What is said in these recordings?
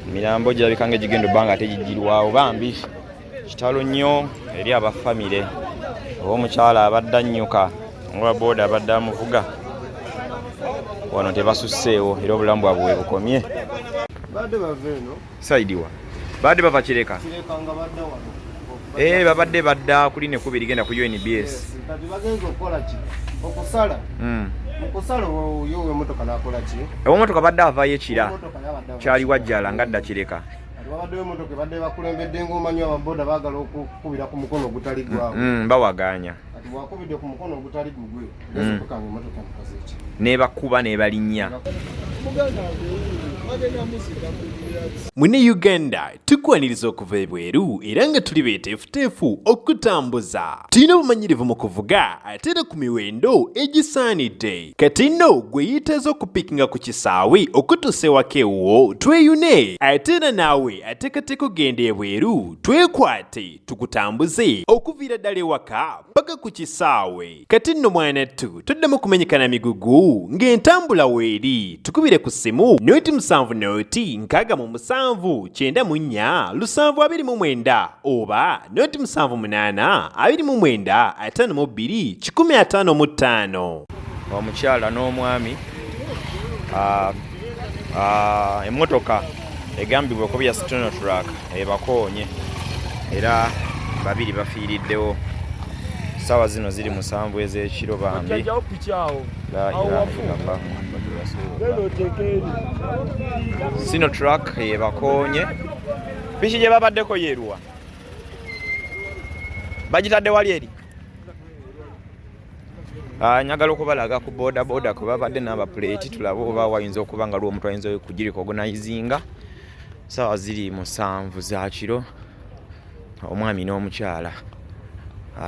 Mirambo girabika ng'egigenda obbanga ate gigirwawo bambi kitalo nnyo eri abafamire oba omukyala abadde annyuka owa booda abadde amuvuga wano tebasusseewo era obulamu bwabwe bwe bukomye. Badde bava eno saidiwa badde bava Kireka nga badda wano babadde badda kuli nekubiri genda ku UNBS kati bagenza okukola ki okusala mukusala yowe motoka nakola ki emotoka badde avayo ekira kyali wajjala nga adda Kireka babaddeyo emotoka badde bakulembedde ng'omanyi ababoda baagala okukubira ku mukono ogutali gwabwe bawaganya kati bwakubidde ku mukono ogutali gugwe ezokukanga emotoka mukoze ki nebakuba nebalinnya. Mune Uganda tukwaniriza okuva ebweru era nga tuli beeteefuteefu okutambuza. Tulina obumanyirivu mu kuvuga ate era ku miwendo egisaanidde. Kati nno gwe yeetaaza okupikinga ku kisaawe okutuusa ewaka ewuwo tweyune ate era naawe ateekateeka ogenda ebweru twekwate tukutambuze okuviira ddala ewaka paka ku kisaawe. Kati nno mwanattu toddamu kumenyekana migugu ng'entambula weeri tukubire ku ssimu noti 7 noti 694 oba noti 78 29 52 omukyala n'omwami emmotoka egambibwa okuba ya Sino Truck ebakoonye era babiri bafiiriddewo. Sawa zino ziri 7 ez'ekiro bambi. Sino Truck ebakoonye piki gye babaddeko yeeruwa bagitadde wali eri. Nyagala okubalaga ku boda boda kwe babadde n'aba plate tulabe oba wayinza okuba nga lwo omuntu ayinza okugirika organizinga. Sawa ziri 7 za kiro omwami n'omukyala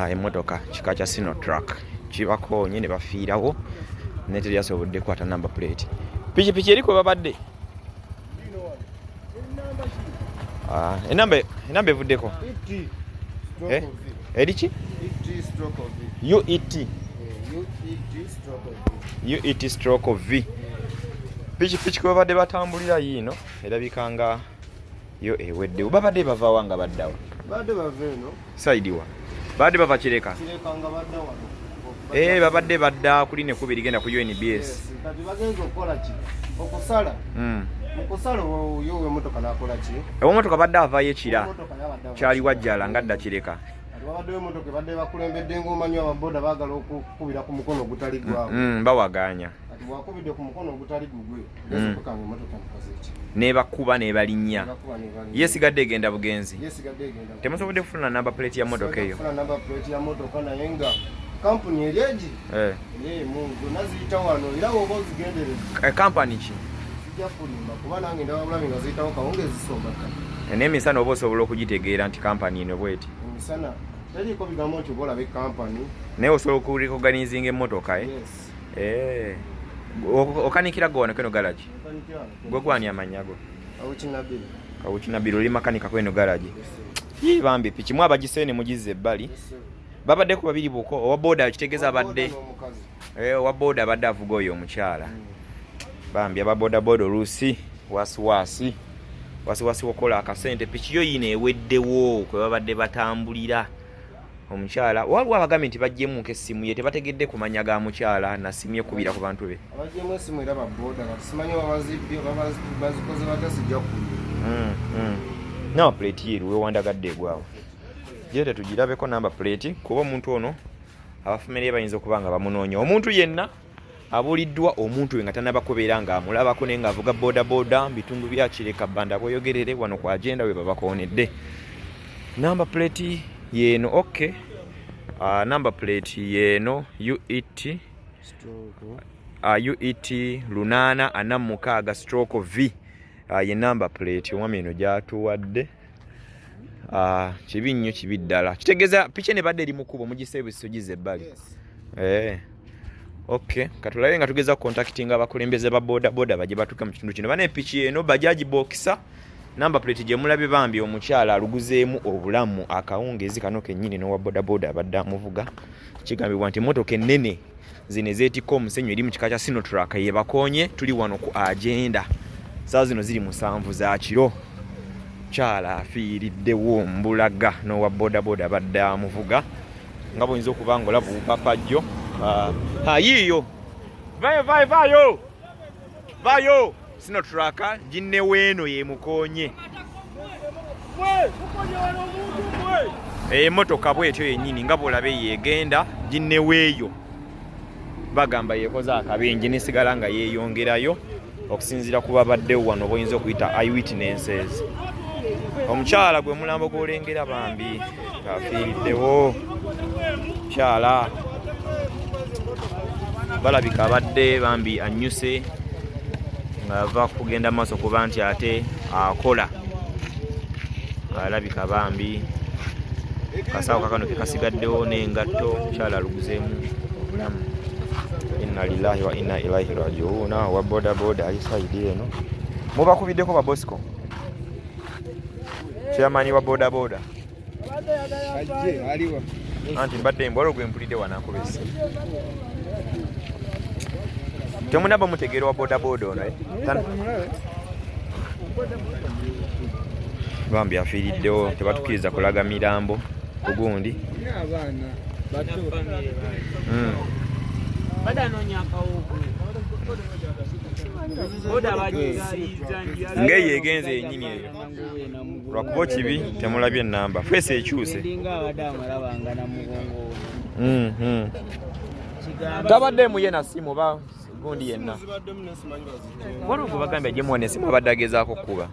emmotoka kika kya Sino Truck kibakoonye ne bafiirawo neteri yasobodde kwata number plate. Piki eriko babadde enamba evuddeko eriki UET stroke V. Piki kwe babadde batambulira yiino erabika nga yo eweddewo. Babadde bavaawa nga baddawo badde bava eno saidiwa badde bava Kireka nga badda wano babadde badda kuli nekubiri genda ku UNBS kati bagenza okukola ki okusala mukusala yowe motoka nakola ki emotoka badde avayo ekira kyali wajjala nga adda Kireka babaddeyo emotoka badde bakulembedde ng'omanyi ababoda baagala okukubira ku mukono ogutali gwabwe bawaganya kati bwakubidde ku mukono ogutali gugwe ezokukanga emotoka mukoze ki nebakuba nebalinnya yesigadde egenda bugenzi temusobodde kufuna number plate ya motoka eyo number plate ya motoka naye nga kampuni eryeji mungu naziyita wano era woba ozigendereza kampani ki sijja kulimba kuba nange ndababulabi nga ziyitawo kawungezi zisombaka n'emisana oba osobola okugitegeera nti kampani eno bweti emisana teriko bigambo nti oba olabe kampani naye osobola okurekoganizinga emmotoka okanikira gwe wano keno garagi gwe gwani amanyago kawukinabiri oli makanika kweno garagi bambi piki mu abagiseene mugize ebbali babaddeko babiri buko owa boda kitegeeza abadde owa boda abadde avuga oyo omukyala bambi ababoda boda oluusi wasiwasi wakola akasente piki yo yino eweddewo kwe babadde batambulira omukyala waliwo abagambye nti bajjemuko essimu ye tebategedde kumanya ga mukyala nasimye kubira ku bantu be abajjemu essimu era baboda kati simanyi bazikoze batasijja kuyo namba plate yeeru wewandagadde egwawo gye tetugirabeko namba plate kuba omuntu ono abafamire bayinza okuba nga bamunoonya omuntu yenna abuliddwa omuntu we nga tannabakubeera ng'amulabako naye ng'avuga boda boda mu bitundu bya Kireka Banda bweyogerere wano ku agenda we babakoonedde namba plate yeeno number plate yeeno UET 846 stroke V ye number plate omwami eno gyatuwadde kibi nnyo kibi ddala kitegeeza piki ne badde eri mu kkubo mugiseebusiso gize ebbali katulabe nga tugeza contactinga abakulembeze ba boda boda bajje batuuka mu kitundu kino bane piki eno bajaji boxer number plate gye mulabe bambi omukyala aluguzeemu obulamu akawungezi kano kennyini n'owa boda boda abadde amuvuga kigambibwa nti emmotoka ennene zino ezeetikka omusenyu eri mu kika kya Sino Truck yebakoonye tuli wano ku agenda saa zino ziri 7 za kiro. Kyala afiiriddewo Mbulaga n'owa bodaboda badde amuvuga nga bw'oyinza okuba ng'olaba obupapajjo. Yiiyo vayo Sino Truck ginne weeno ye mukoonye. Emmotoka bwetyo yennyini nga bw'olaba yeegenda ginne weeyo bagamba yeekoze akabenje nesigala nga yeeyongerayo okusinziira ku babaddewo wano bw'oyinza okuyita eyewitnesses. Omukyala gwe mulambo gw'olengera bambi afiiriddewo. Kyala balabika abadde bambi anyuse ng'ava kugenda maaso kuba nti ate akola. Alabika bambi kasawo kakano ke kasigaddewo n'engatto. Kyala aluguzeemu obulamu. Inna lillahi wa inna ilaihi raji'un. Wa bodaboda ali saidi eno. Mubakubiddeko ba Bosco. Chairman wa bodaboda. Aliwa. Anti mbadde mbolo gwe mpulidde wanakubese. Temunaba mutegeera wa bodaboda ono bambi afiiriddewo tebatukiriza kulaga mirambo kugundi. Ngeye egenze yennyini eyo lwakuba kibi temulabye ennamba feesi ekyuse. Tabadde muye na simu ba gundi yenna wano gwe bagambye ajemuwa esimu abadde agezaako kuba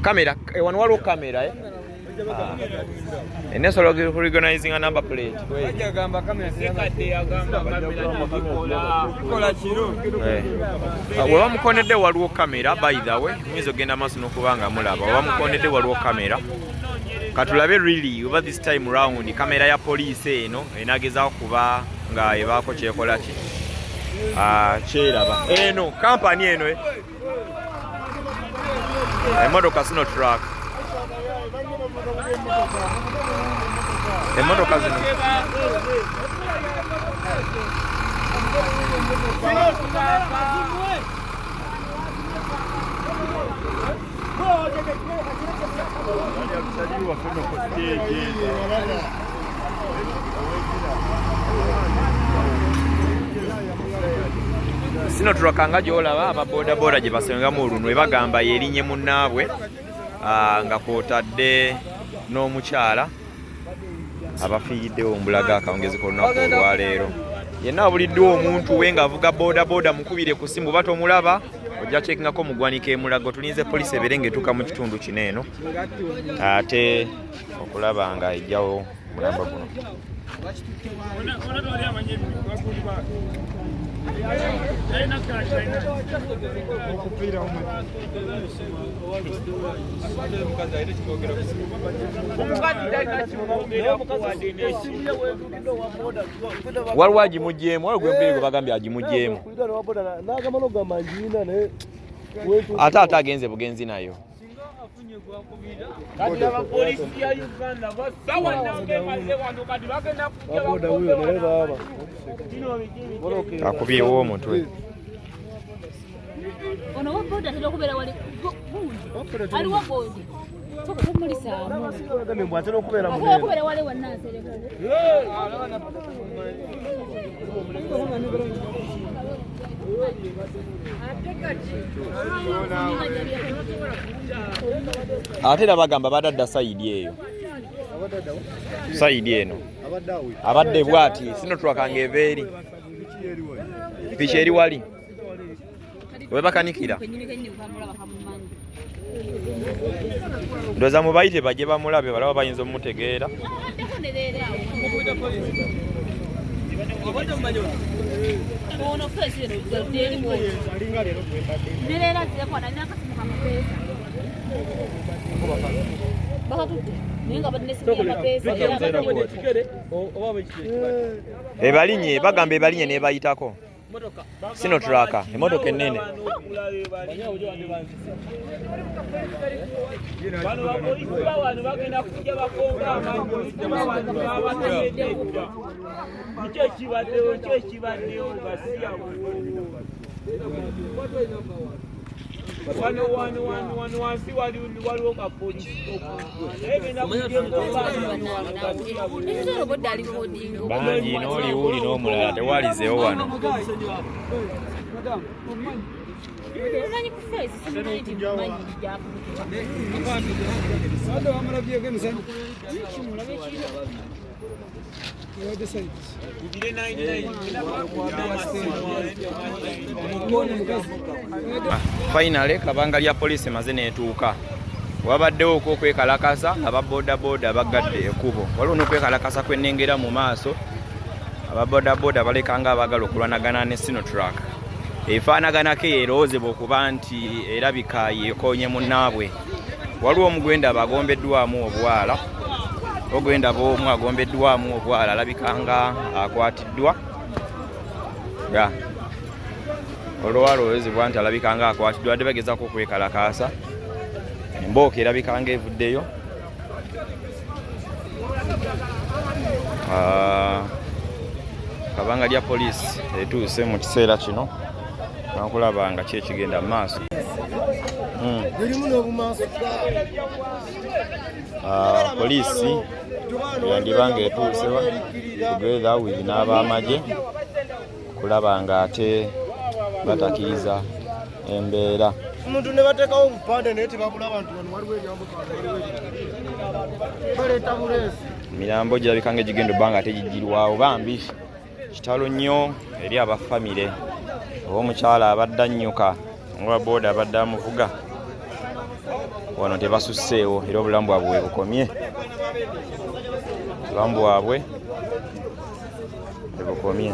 kamera wano waliwo kamera enesolo recognizing a number plate we bamukonedde waliwo kamera by the way muyinza ogenda maaso n'okubanga mulaba bamukonedde waliwo kamera katulabe really over this time round kamera ya poliisi eno enagezaako kuba nga ebaako kyekola ki kyeraba eno kampani eno emmotoka Sino Truck emmotoka zino Sino Truck nga gy'olaba ababodaboda gye basengamu olunwe bagamba yerinnye munnaabwe nga kwotadde n'omukyala abafiiriddewo Mbulaga akawungezi k'olunaku olwaleero. Yenna abuliddwa omuntu we ng'avuga bodaboda mukubire ku simu bata omulaba ojja kyekingako mugwanika emulago. Tulinze poliisi ebeere ng'etuuka mu kitundu kino eno ate okulaba nga ejjawo mulamba guno. Waliwo agimugyemu waliwo gwempiri gwe bagambye agimugyemu ate agenze bugenzi nayo. Akubyewo omutwe. Ono waboda tero kubera wali ali waboda toko kumulisa Kagame mbwatero kubera mu kubera wale wanasere ate bagamba badadda sayidi eyo sayidi eno abadde bwati Sino Truck eva eri piki eri wali we bakanikira ndoza mubayite bajje bamulabe balaba bayinza omumutegeera. ono fesi eno deli mo nerera zeko na nyaka simu kama pesa bakatutte ninga badne simu kama pesa ebalinye bagamba ebalinye ne bayitako Sino Truck emotoka ennene bangi n'oliwuli n'omulala tewalizeewo wano. Finally kabanga lya poliisi maze neetuuka. Wabaddewo okwekalakasa ababoodaboda bagadde ekkubo. Waliwo n'okwekalakasa kwennengera mu maaso ababoodaboda balekanga abagala okulwanagana ne Sino Truck. Efaanaganako eroozebwa okuba nti erabika yeekoonye munnaabwe. Waliwo omugwenda abagombeddwamu obwala. Ogwenda bw'omu agombeddwamu obwala alabika nga akwatiddwa. Olwo alowoozebwa nti alabika nga akwatiddwa badde bagezaako okwekalakaasa. Embooka erabika nga evuddeyo. Kabanga lya poliisi etuuse mu kiseera kino nakulaba nga ki ekigenda mu maaso. Poliisi yandiba nga etuuse together with n'ab'amagye kulaba nga ate batakiriza embeera. Omuntu ne bateekawo obupande naye tebabula abantu wano waliwo ebyambuka baleeta buleesi. Emirambo girabika nga egigenda obba nga tegijjirwawo bambi kitalo nnyo eri abafamire oba omukyala abadde annyuka oba booda abadde amuvuga wano tebasusseewo era obulamu bwabwe bwe bukomye. Obulamu bwabwe bwe bukomye.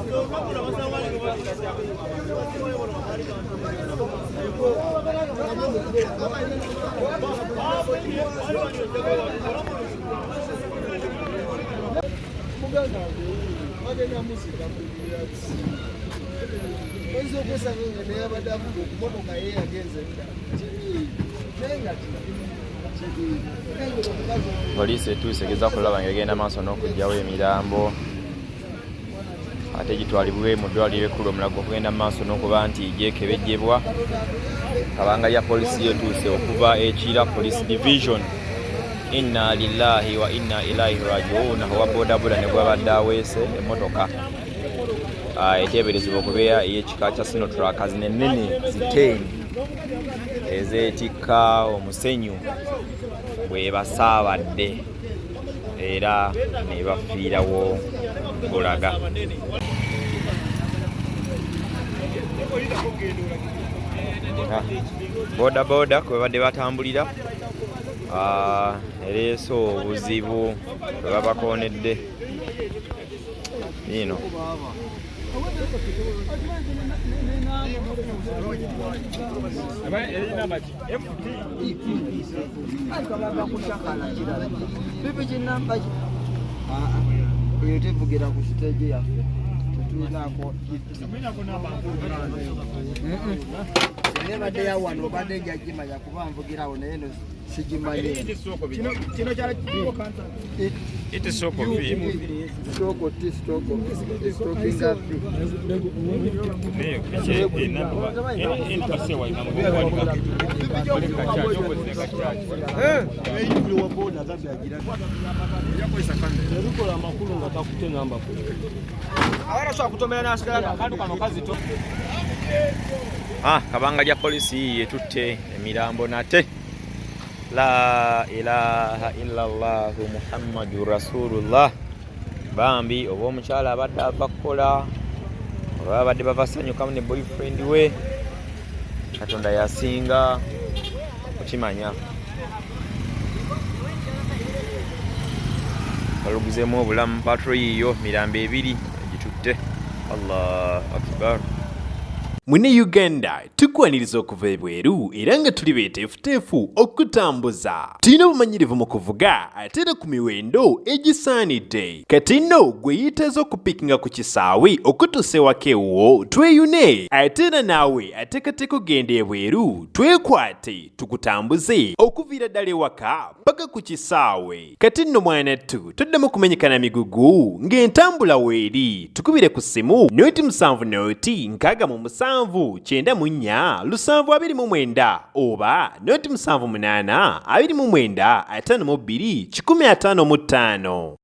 Poliisi etuuse egeza kulaba nga egenda maaso n'okuggyawo emirambo ate gitwalibwe mu ddwaliro ekkulu omulago okugenda maaso n'okuba nti gyekebejjebwa. Kabanga lya poliisi yetuuse okuva ekira police division. Inna lillahi wa inna ilaihi raji'un. Owa bodaboda ne gwabadde aweese emmotoka eteeberezebwa okubeera ey'ekika kya Sino Truck zinenene ziteeni ezeetikka omusenyu bwe basaabadde era ne bafiirawo bulaga. Bodaboda kwe badde batambulira ereese obuzibu bwe babakoonedde ino. Tevugira ku siteegi yaffe tetulinako naye badde ya wano obadde njagimanya kuba nvugirawo naye no sigimanyi. Kabanga lya poliisi yetutte emirambo nate. La ilaha illallah Muhammadu Rasulullah. Bambi oba omukyala abadde ava kukola oba abadde bava sanyukamu ne boyfriend we, Katonda yasinga okimanya. Baluguzemu obulamu patro yiyo mirambo ebiri egitutte. Allahu akbar. Mwine Uganda tukwaniriza okuva ebweru era nga tuli beeteefuteefu okutambuza. Tulina obumanyirivu mu kuvuga ate era ku miwendo egisaanidde. Kati nno gwe yeetaaza okupikinga ku kisaawe okutuusa ewaka ewuwo tweyune ate era naawe ateekateeka ogenda ebweru twekwate tukutambuze okuviira ddala ewaka paka ku kisaawe. Kati nno mwanattu toddamu kumenyekana migugu ng'entambula weeri tukubire ku ssimu noti 7 noti 6 mu 7 794 729 oba 078 29 52 155.